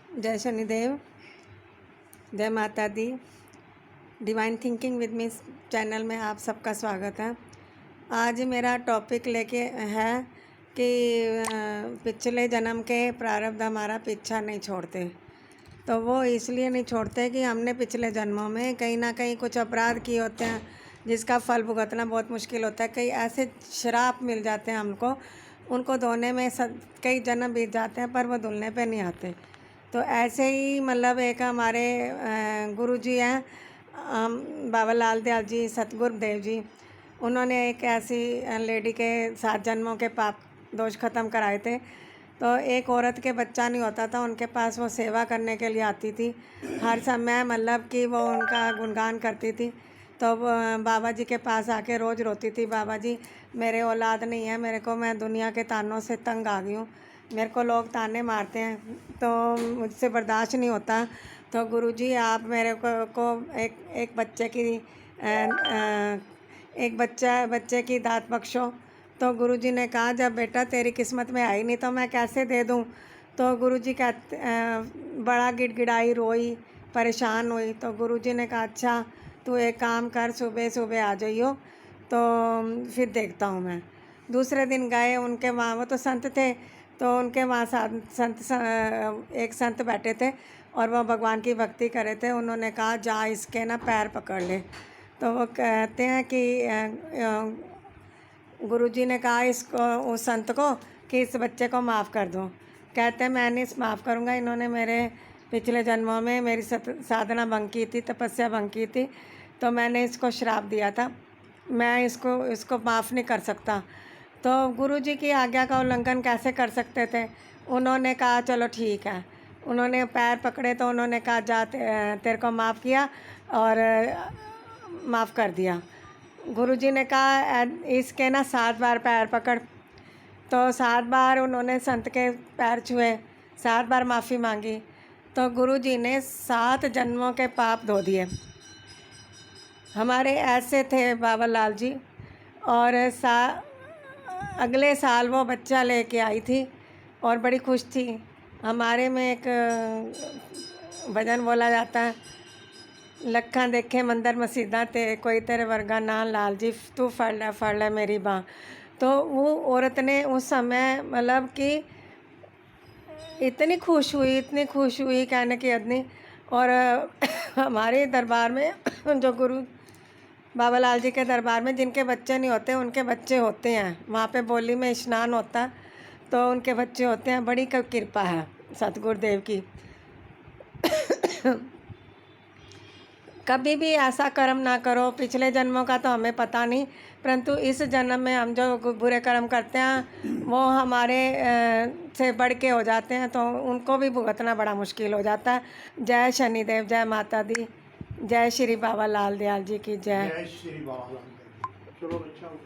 जय शनिदेव, जय माता दी। Divine thinking with me channel में आप सबका स्वागत है। आज मेरा टॉपिक लेके है कि पिछले जन्म के प्रारब्ध हमारा पीछा नहीं छोड़ते। तो वो इसलिए नहीं छोड़ते कि हमने पिछले जन्मों में कहीं ना कहीं कुछ अपराध किए होते हैं जिसका फल भुगतना बहुत मुश्किल होता है। कई ऐसे श्राप मिल जाते हैं हमको, उनको धोने में कई जन्म बीत जाते हैं पर वो धुलने पे नहीं आते। तो ऐसे ही मतलब एक हमारे गुरुजी हैं, बाबा लाल दयाल जी सतगुरुदेव जी, उन्होंने एक ऐसी लेडी के 7 जन्मों के पाप दोष ख़त्म कराए थे। तो एक औरत के बच्चा नहीं होता था, उनके पास वो सेवा करने के लिए आती थी हर समय, मतलब कि वो उनका गुणगान करती थी। तो बाबा जी के पास आके रोज़ रोती थी, बाबा जी मेरे औलाद नहीं है, मेरे को, मैं दुनिया के तानों से तंग आ गई हूँ, मेरे को लोग ताने मारते हैं तो मुझसे बर्दाश्त नहीं होता। तो गुरुजी आप मेरे को एक बच्चे की एक बच्चे की दात बख्शो। तो गुरुजी ने कहा जब बेटा तेरी किस्मत में आई नहीं तो मैं कैसे दे दूँ। तो गुरुजी बड़ा गिड़गिड़ाई, रोई, परेशान हुई। तो गुरुजी ने कहा अच्छा तू एक काम कर, सुबह सुबह आ जाइयो तो फिर देखता हूँ मैं। दूसरे दिन गए उनके वहाँ, वो तो संत थे, तो उनके वहाँ एक संत बैठे थे और वो भगवान की भक्ति कर रहे थे। उन्होंने कहा जा इसके ना पैर पकड़ ले। तो वो कहते हैं कि गुरुजी ने कहा इसको, उस संत को, कि इस बच्चे को माफ़ कर दो। कहते हैं मैं नहीं माफ़ करूँगा, इन्होंने मेरे पिछले जन्मों में मेरी साधना भंग की थी, तपस्या भंग की थी, तो मैंने इसको श्राप दिया था, मैं इसको माफ़ नहीं कर सकता। तो गुरुजी की आज्ञा का उल्लंघन कैसे कर सकते थे। उन्होंने कहा चलो ठीक है। उन्होंने पैर पकड़े तो उन्होंने कहा जा तेरे को माफ़ किया और माफ़ कर दिया। गुरुजी ने कहा इसके ना 7 बार पैर पकड़। तो 7 बार उन्होंने संत के पैर छुए, 7 बार माफ़ी मांगी। तो गुरुजी ने 7 जन्मों के पाप धो दिए। हमारे ऐसे थे बाबा लाल जी। और अगले साल वो बच्चा लेके आई थी और बड़ी खुश थी। हमारे में एक भजन बोला जाता है, लखा देखे मंदिर मसीदा ते कोई तेरे वर्गा ना लाल जी तू फड़ ले मेरी बाँ। तो वो औरत ने उस समय मतलब कि इतनी खुश हुई कहने की हद नहीं। और हमारे दरबार में जो गुरु बाबा लाल जी के दरबार में जिनके बच्चे नहीं होते उनके बच्चे होते हैं, वहाँ पे बोली में स्नान होता तो उनके बच्चे होते हैं। बड़ी कृपा है सतगुरुदेव की। कभी भी ऐसा कर्म ना करो, पिछले जन्मों का तो हमें पता नहीं, परंतु इस जन्म में हम जो बुरे कर्म करते हैं वो हमारे से बढ़ के हो जाते हैं, तो उनको भी भुगतना बड़ा मुश्किल हो जाता है। जय शनिदेव, जय माता दी, जय श्री बाबा लाल दयाल जी की जय। जय श्री बाबा लाल दयाल। चलो अच्छा।